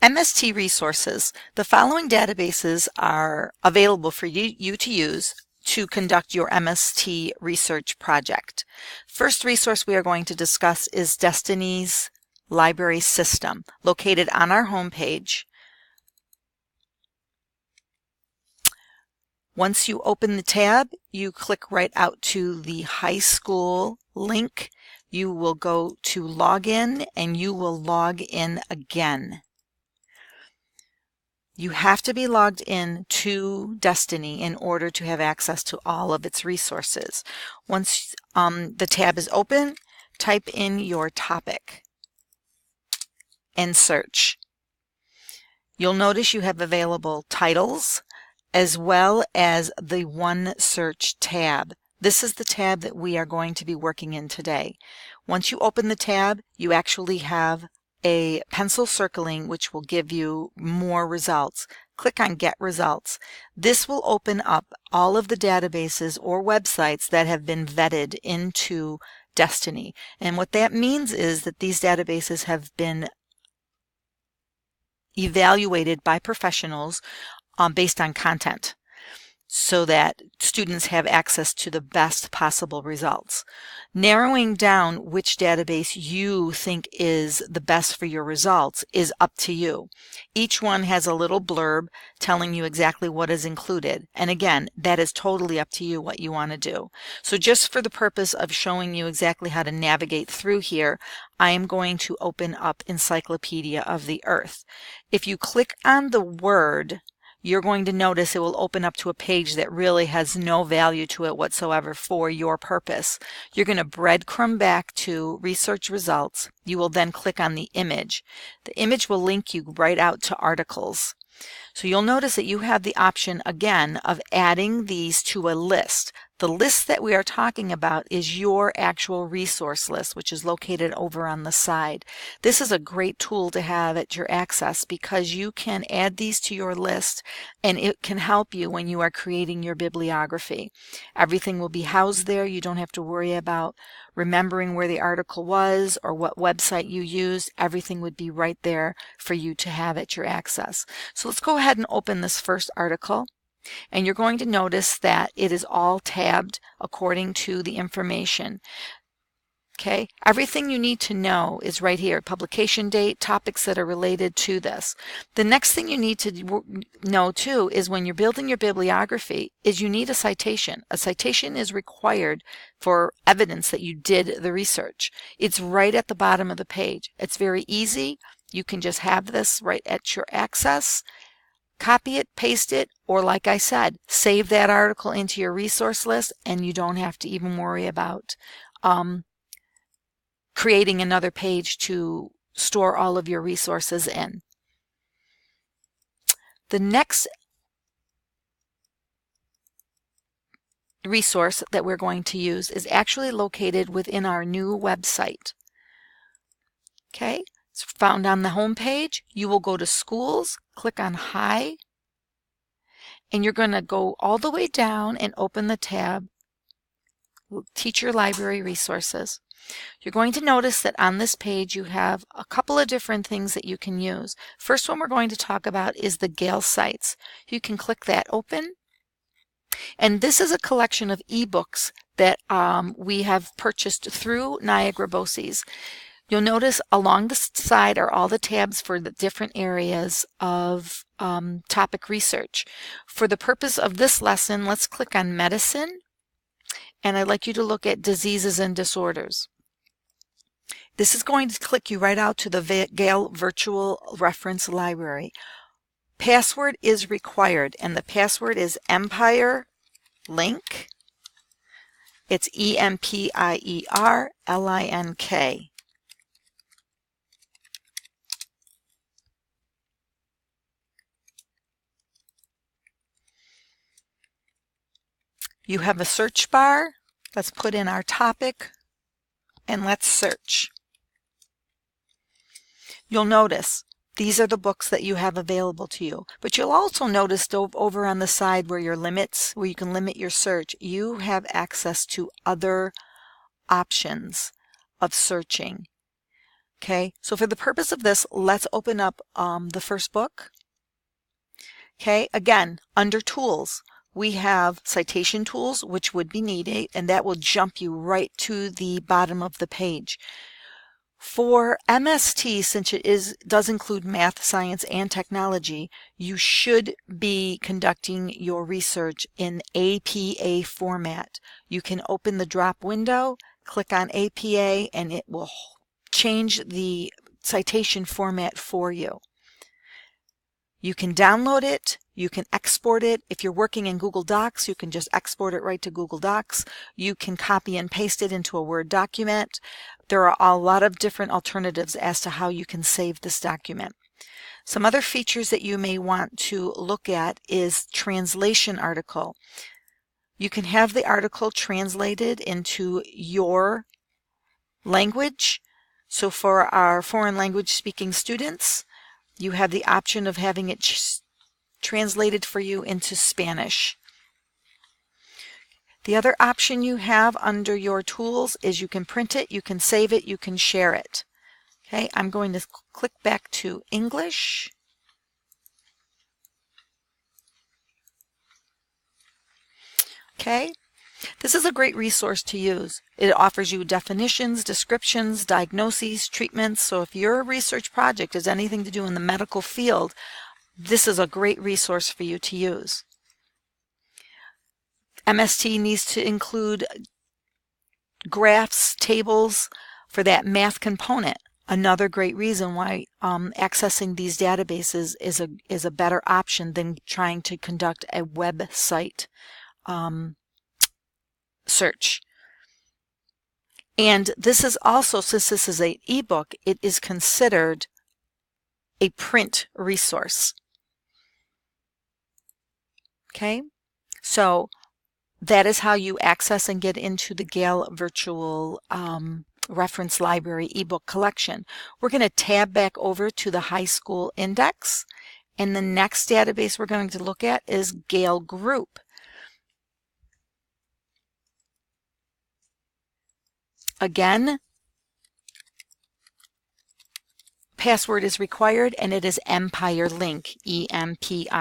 MST resources. The following databases are available for you to use to conduct your MST research project. First resource we are going to discuss is Destiny's Library System, located on our homepage. Once you open the tab, you click right out to the high school link. You will go to login and you will log in again. You have to be logged in to Destiny in order to have access to all of its resources. Once the tab is open, type in your topic and search. You'll notice you have available titles as well as the One Search tab. This is the tab that we are going to be working in today. Once you open the tab, you actually have a pencil circling which will give you more results. Click on Get Results. This will open up all of the databases or websites that have been vetted into Destiny. And what that means is that these databases have been evaluated by professionals based on content, so that students have access to the best possible results. Narrowing down which database you think is the best for your results is up to you. Each one has a little blurb telling you exactly what is included. And again, that is totally up to you what you want to do. So just for the purpose of showing you exactly how to navigate through here, I am going to open up Encyclopedia of the Earth. If you click on the word, you're going to notice it will open up to a page that really has no value to it whatsoever for your purpose. You're going to breadcrumb back to research results. You will then click on the image. The image will link you right out to articles. So you'll notice that you have the option again of adding these to a list. The list that we are talking about is your actual resource list, which is located over on the side. This is a great tool to have at your access because you can add these to your list and it can help you when you are creating your bibliography. Everything will be housed there. You don't have to worry about remembering where the article was or what website you used. Everything would be right there for you to have at your access. So let's go ahead and open this first article. And you're going to notice that it is all tabbed according to the information. Okay, everything you need to know is right here. Publication date, topics that are related to this. The next thing you need to know too is when you're building your bibliography is you need a citation. A citation is required for evidence that you did the research. It's right at the bottom of the page. It's very easy. You can just have this right at your access. Copy it, paste it, or like I said, save that article into your resource list and you don't have to even worry about creating another page to store all of your resources in. The next resource that we're going to use is actually located within our new website. Okay, it's found on the home page. You will go to Schools, click on High, and you're going to go all the way down and open the tab Teacher Library Resources. You're going to notice that on this page you have a couple of different things that you can use. First one we're going to talk about is the Gale sites. You can click that open, and this is a collection of ebooks that we have purchased through Niagara Bossies. You'll notice along the side are all the tabs for the different areas of topic research. For the purpose of this lesson, let's click on Medicine, and I'd like you to look at Diseases and Disorders. This is going to click you right out to the Gale Virtual Reference Library. Password is required, and the password is Empire Link. It's EMPIERLINK. You have a search bar. Let's put in our topic and let's search. You'll notice these are the books that you have available to you, but you'll also notice over on the side where your limits, where you can limit your search, you have access to other options of searching. Okay, so for the purpose of this, let's open up the first book. Okay, again, under tools, we have citation tools, which would be needed, and that will jump you right to the bottom of the page. For MST, since it does include math, science, and technology, you should be conducting your research in APA format. You can open the drop window, click on APA, and it will change the citation format for you. You can download it, you can export it. If you're working in Google Docs, you can just export it right to Google Docs. You can copy and paste it into a Word document. There are a lot of different alternatives as to how you can save this document. Some other features that you may want to look at is translation article. You can have the article translated into your language. So for our foreign language speaking students, you have the option of having it translated for you into Spanish. The other option you have under your tools is you can print it, you can save it, you can share it. Okay, I'm going to click back to English. Okay, this is a great resource to use. It offers you definitions, descriptions, diagnoses, treatments. So if your research project has anything to do in the medical field, this is a great resource for you to use. MST needs to include graphs, tables for that math component. Another great reason why accessing these databases is a better option than trying to conduct a website search. And this is also, since this is an ebook, it is considered a print resource. Okay, so that is how you access and get into the Gale Virtual Reference Library ebook collection. We're going to tab back over to the high school index, and the next database we're going to look at is Gale Group. Again, password is required, and it is Empire Link, EMPIERLINK.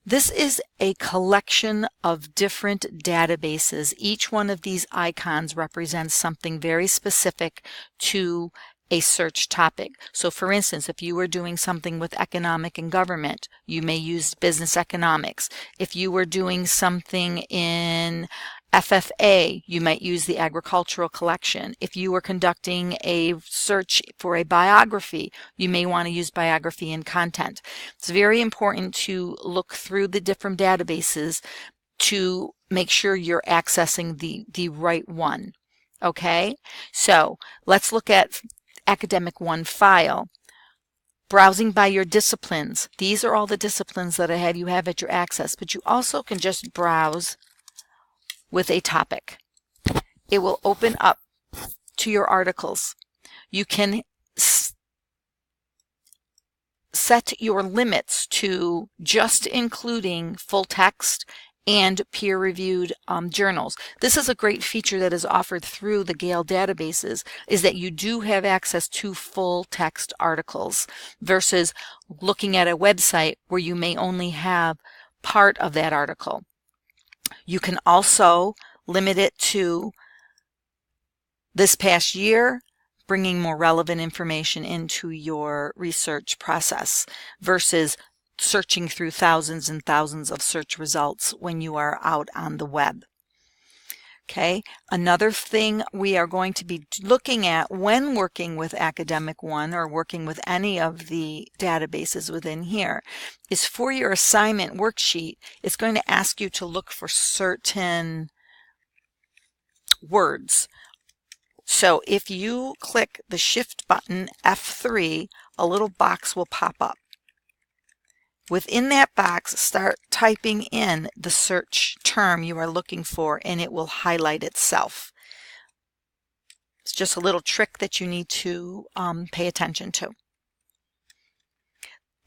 This is a collection of different databases. Each one of these icons represents something very specific to a search topic. So for instance, if you were doing something with economic and government, you may use business economics. If you were doing something in FFA, you might use the agricultural collection. If you were conducting a search for a biography, you may want to use biography and content. It's very important to look through the different databases to make sure you're accessing the right one. Okay, so let's look at Academic One file. Browsing by your disciplines. These are all the disciplines that you have at your access, but you also can just browse with a topic. It will open up to your articles. You can set your limits to just including full text and peer-reviewed journals. This is a great feature that is offered through the Gale databases, is that you do have access to full text articles versus looking at a website where you may only have part of that article. You can also limit it to this past year, bringing more relevant information into your research process versus searching through thousands and thousands of search results when you are out on the web. Okay, another thing we are going to be looking at when working with Academic One or working with any of the databases within here is for your assignment worksheet, it's going to ask you to look for certain words. So if you click the Shift button, F3, a little box will pop up. Within that box, start typing in the search term you are looking for, and it will highlight itself. It's just a little trick that you need to pay attention to.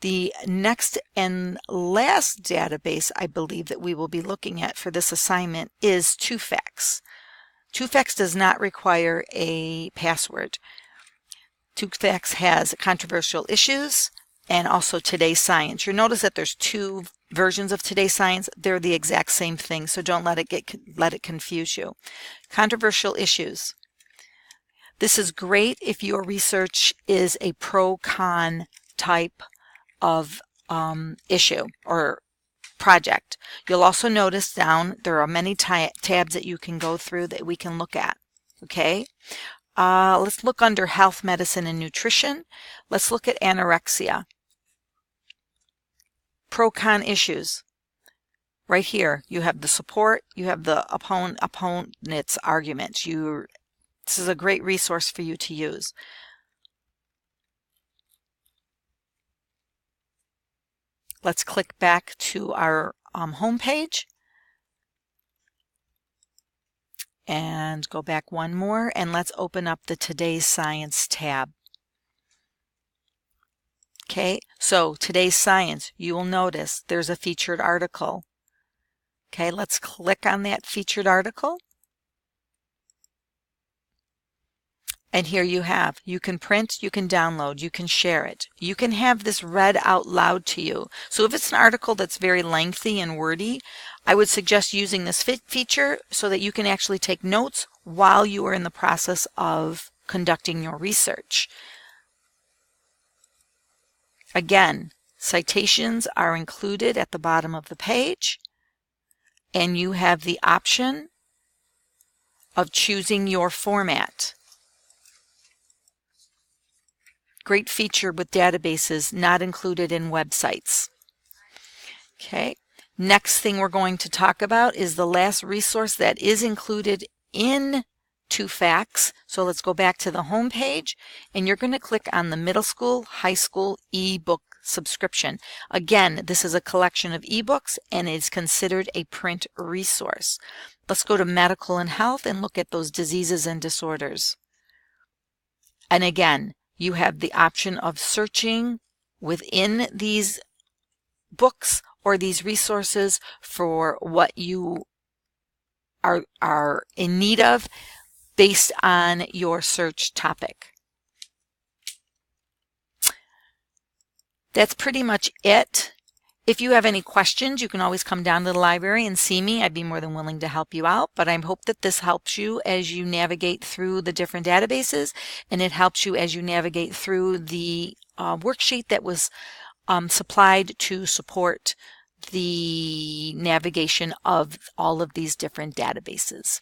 The next and last database I believe that we will be looking at for this assignment is 2Facts. 2FACTS does not require a password. 2FACTS has controversial issues and also Today's Science. You'll notice that there's two versions of Today's Science. They're the exact same thing, so don't let it confuse you. Controversial issues. This is great if your research is a pro-con type of issue or project. You'll also notice down there are many tabs that you can go through that we can look at. Okay, let's look under health, medicine, and nutrition. Let's look at anorexia. Pro-con issues. Right here, you have the support, you have the opponent's arguments. This is a great resource for you to use. Let's click back to our home page and go back one more, and let's open up the Today's Science tab. Okay, so Today's Science, you will notice there's a featured article. Okay, let's click on that featured article. And here you can print, you can download, you can share it. You can have this read out loud to you. So if it's an article that's very lengthy and wordy, I would suggest using this feature so that you can actually take notes while you are in the process of conducting your research. Again, citations are included at the bottom of the page, and you have the option of choosing your format. Great feature with databases not included in websites. Okay, next thing we're going to talk about is the last resource that is included in 2FACTS. So let's go back to the home page, and you're going to click on the middle school, high school ebook subscription. Again, this is a collection of ebooks and is considered a print resource. Let's go to medical and health and look at those diseases and disorders. And again, you have the option of searching within these books or these resources for what you are in need of based on your search topic. That's pretty much it. If you have any questions, you can always come down to the library and see me. I'd be more than willing to help you out, but I hope that this helps you as you navigate through the different databases, and it helps you as you navigate through the worksheet that was supplied to support the navigation of all of these different databases.